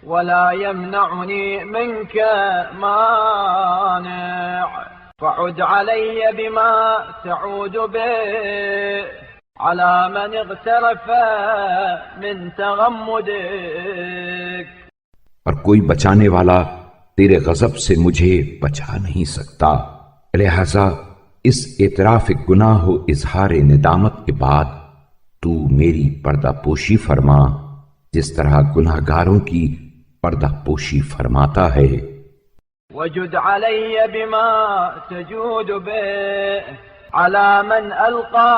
ولا يمنعني منك مانع، فعد علي بما تعود به على من اغترف من تغمدك. اور کوئی بچانے والا تیرے غضب سے مجھے بچا نہیں سکتا، لہذا اس اعتراف گناہ و اظہار ندامت کے بعد تو میری پردہ پوشی فرما جس طرح گناہ گاروں کی پردہ پوشی فرماتا ہے۔ وجد علي بما تجود به على من ألقى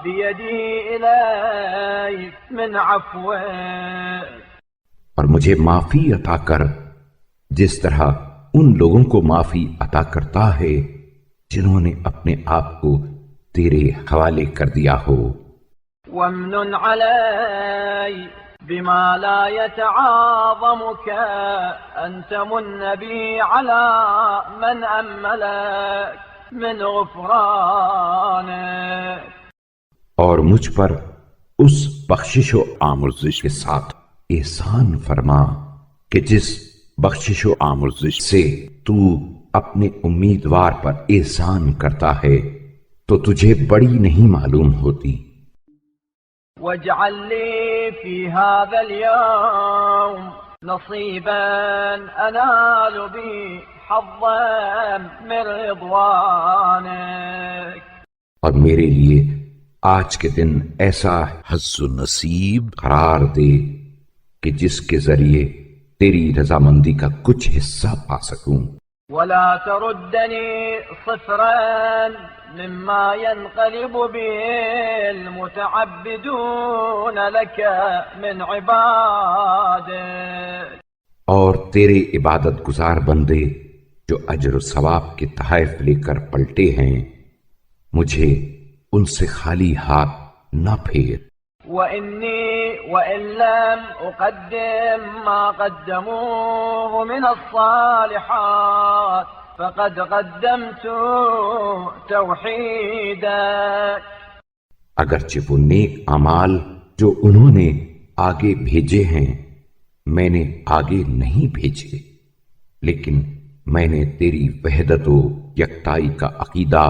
بيدي إليك من عفوك، اور مجھے معافی عطا کر جس طرح ان لوگوں کو معافی عطا کرتا ہے جنہوں نے اپنے آپ کو تیرے حوالے کر دیا ہو۔ وامنن علي بما لا يتعاظمك أن تمن بي على من أملك من غفرانك، اور مجھ پر اس بخشش و آمرزش کے ساتھ احسان فرما کہ جس بخشش و آمرزش سے تو اپنے امیدوار پر احسان کرتا ہے تو تجھے بڑی نہیں معلوم ہوتی۔ واجعل لي في هذا اليوم نصيبا أنال به حظا من رضوانك، اور میرے لیے آج کے دن ایسا حظ و نصیب قرار دے کہ جس کے ذریعے تیری رضامندی کا کچھ حصہ پا سکوں۔ ولا تردني صفرا مما ينقلب به المتعبدون لك من عبادك، اور تیرے عبادت گزار بندے جو اجر و ثواب کے تحائف لے کر پلٹے ہیں مجھے ان سے خالی ہاتھ نہ پھیر۔ وإني وإن لم أقدم ما قدموه من الصالحات فقد قدمت توحيدك، اگرچہ وہ نیک اعمال جو انہوں نے آگے بھیجے ہیں میں نے آگے نہیں بھیجے، لیکن میں نے تیری وحدت و یکتائی کا عقیدہ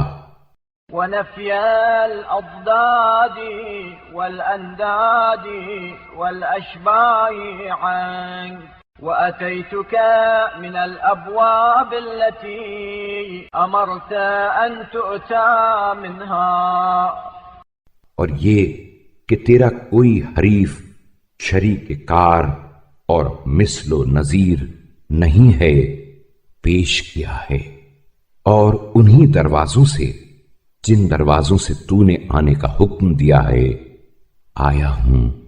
ونفي الأضداد والأنداد والأشباه عنك، وأتيتك من الأبواب التي أمرت أن تؤتى منها، اور یہ کہ تیرا کوئی حریف شریک کار اور مثل و نظیر نہیں ہے پیش کیا ہے، اور انہی دروازوں سے جن دروازوں سے تو نے آنے کا حکم دیا ہے آیا ہوں۔